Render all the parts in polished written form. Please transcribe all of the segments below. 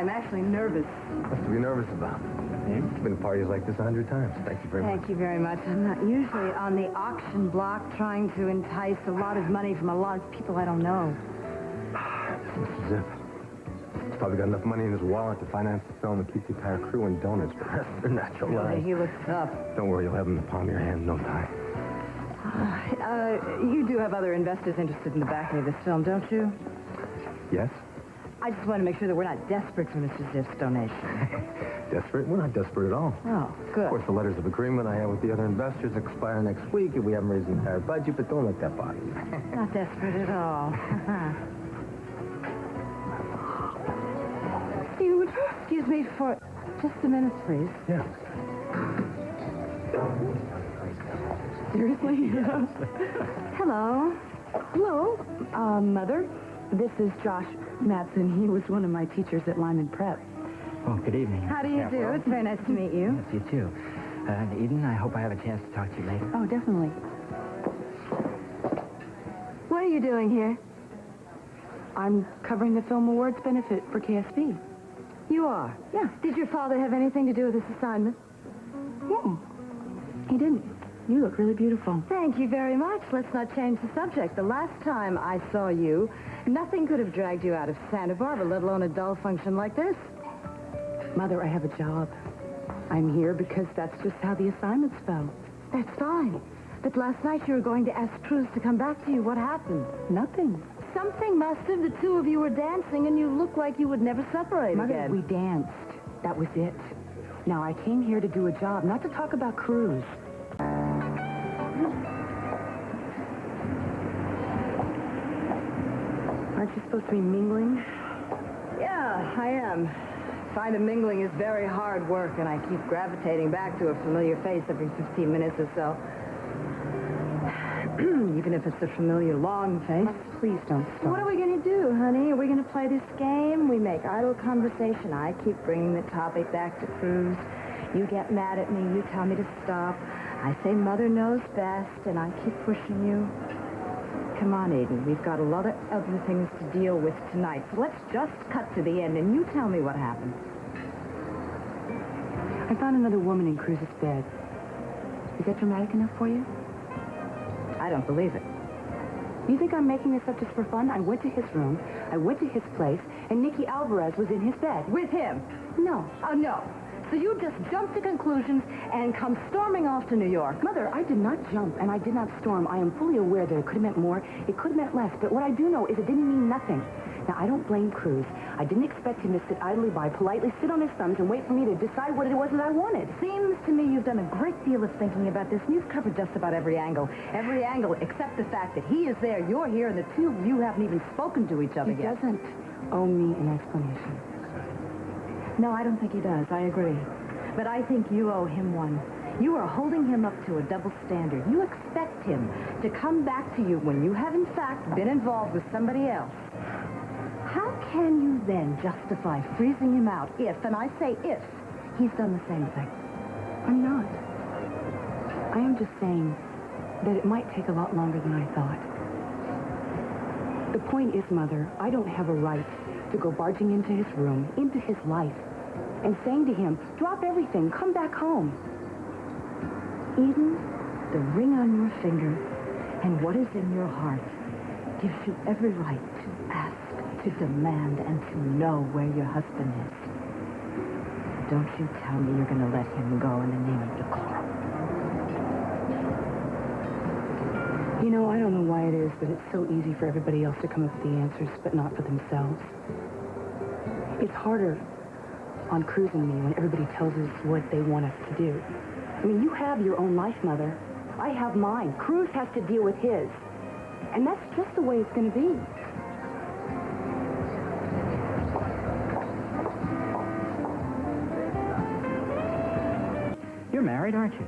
I'm actually nervous. What's to be nervous about? It's been parties like this 100 times. Thank you very much. Thank you very much. I'm not usually on the auction block trying to entice a lot of money from a lot of people I don't know. Mr. Zip. He's probably got enough money in his wallet to finance the film and keep the entire crew in donuts for the rest of their natural lives. He looks tough. Don't worry, you'll have him in the palm of your hand in no time. You do have other investors interested in the backing of this film, don't you? Yes? I just want to make sure that we're not desperate for Mr. Ziff's donation. Desperate? We're not desperate at all. Oh, good. Of course, the letters of agreement I have with the other investors expire next week if we haven't raised the entire budget, but don't let that bother you. Not desperate at all. You would excuse me for just a minute, please. Yeah. Seriously? Yes. Hello. Hello. Mother, this is Josh Madsen. He was one of my teachers at Lyman Prep. Oh, good evening. How do you do? It's very nice to meet you. Yes, you too. Eden, I hope I have a chance to talk to you later. Oh, definitely. What are you doing here? I'm covering the Film Awards benefit for KSP. You are? Yeah. Did your father have anything to do with this assignment? He didn't. You look really beautiful. Thank you very much. Let's not change the subject. The last time I saw you, nothing could have dragged you out of Santa Barbara, let alone a dull function like this. Mother, I have a job. I'm here because that's just how the assignments fell. That's fine. But last night you were going to ask Cruz to come back to you. What happened? Nothing. Something must have. The two of you were dancing, and you looked like you would never separate Mother, again. we danced. That was it. Now, I came here to do a job, not to talk about Cruz. Aren't you supposed to be mingling? Yeah, I am. Find that mingling is very hard work, and I keep gravitating back to a familiar face every 15 minutes or so. Even if it's a familiar long face. Please don't stop. What are we going to do, honey? Are we going to play this game? We make idle conversation. I keep bringing the topic back to Cruz. You get mad at me. You tell me to stop. I say Mother knows best, and I keep pushing you. Come on, Aiden. We've got a lot of other things to deal with tonight. So let's just cut to the end, and you tell me what happened. I found another woman in Cruz's bed. Is that dramatic enough for you? I don't believe it. You think I'm making this up just for fun? I went to his room, I went to his place, and Nikki Alvarez was in his bed. With him? No. Oh, no. So you just jumped to conclusions and come storming off to New York. Mother, I did not jump, and I did not storm. I am fully aware that it could have meant more, it could have meant less, but what I do know is it didn't mean nothing. Now, I don't blame Cruz. I didn't expect him to sit idly by, politely sit on his thumbs and wait for me to decide what it was that I wanted. Seems to me you've done a great deal of thinking about this, and you've covered just about every angle. Every angle except the fact that he is there, you're here, and the two of you haven't even spoken to each other He yet. doesn't owe me an explanation. No, I don't think he does. I agree. But I think you owe him one. You are holding him up to a double standard. You expect him to come back to you when you have, in fact, been involved with somebody else. How can you then justify freezing him out if, and I say if, he's done the same thing? I'm not. I am just saying that it might take a lot longer than I thought. The point is, Mother, I don't have a right to go barging into his room, into his life, and saying to him, drop everything, come back home. Eden, the ring on your finger and what is in your heart gives you every right to ask, to demand, and to know where your husband is. Don't you tell me you're going to let him go in the name of decorum. You know, I don't know why it is, but it's so easy for everybody else to come up with the answers, but not for themselves. It's harder on Cruz and me when everybody tells us what they want us to do. I mean, you have your own life, Mother. I have mine. Cruz has to deal with his. And that's just the way it's going to be. You're married, aren't you?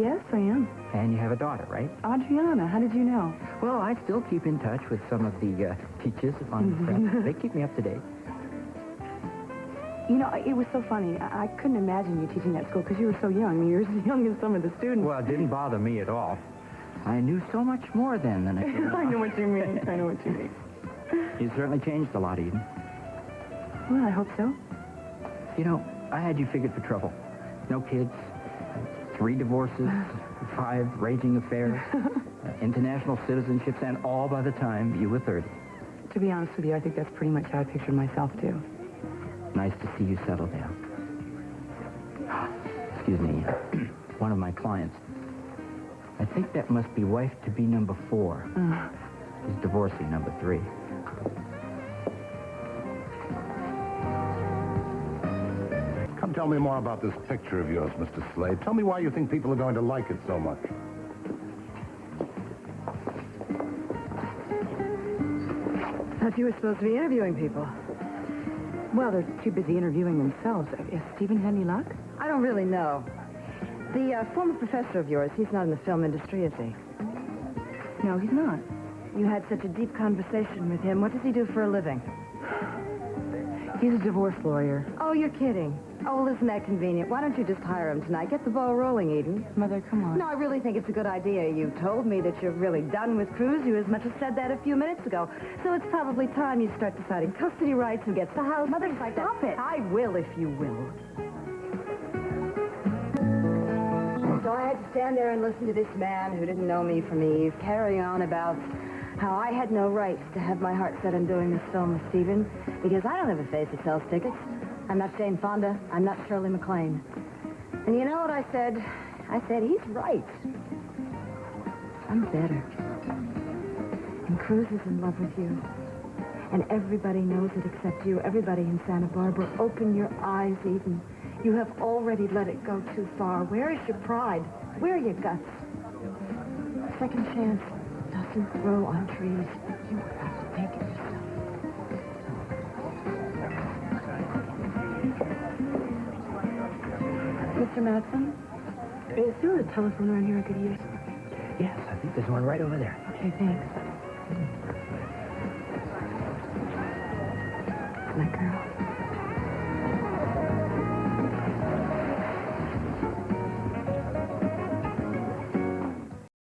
Yes, I am. And you have a daughter, right? Adriana, how did you know? Well, I still keep in touch with some of the teachers on prep. They keep me up to date. You know, it was so funny. I couldn't imagine you teaching that school because you were so young. I mean, you were as young as some of the students. Well, it didn't bother me at all. I knew so much more then than I do now. I know what you mean. I know what you mean. You certainly changed a lot, Eden. Well, I hope so. You know, I had you figured for trouble. No kids, 3 divorces, 5 raging affairs, international citizenships, and all by the time you were 30. To be honest with you, I think that's pretty much how I pictured myself, too. Nice to see you settle down. Excuse me, one of my clients. I think that must be wife-to-be number 4. He's divorcee number 3. Come tell me more about this picture of yours, Mr. Slade. Tell me why you think people are going to like it so much. Thought you were supposed to be interviewing people. Well, they're too busy interviewing themselves. Has Stephen had any luck? I don't really know. The former professor of yours, he's not in the film industry, is he? No, he's not. You had such a deep conversation with him. What does he do for a living? He's a divorce lawyer. Oh, you're kidding. Oh, well, isn't that convenient? Why don't you just hire him tonight? Get the ball rolling, Eden. Mother, come on. No, I really think it's a good idea. You told me that you're really done with Cruz. You as much as said that a few minutes ago. So it's probably time you start deciding custody rights, who gets the house. Mother, things like stop that. it. I will if you will. So I had to stand there and listen to this man who didn't know me from Eve carry on about how I had no right to have my heart set on doing this film with Stephen because I don't have a face that sells tickets. I'm not Jane Fonda. I'm not Shirley MacLaine. And you know what I said? I said, he's right. I'm better. And Cruz is in love with you. And everybody knows it except you. Everybody in Santa Barbara. Open your eyes, Eden. You have already let it go too far. Where is your pride? Where are your guts? Second chance doesn't grow on trees. You have to take it yourself. Mr. Madsen? Is there a telephone around here I could use? Yes, I think there's one right over there. Okay, thanks. My girl.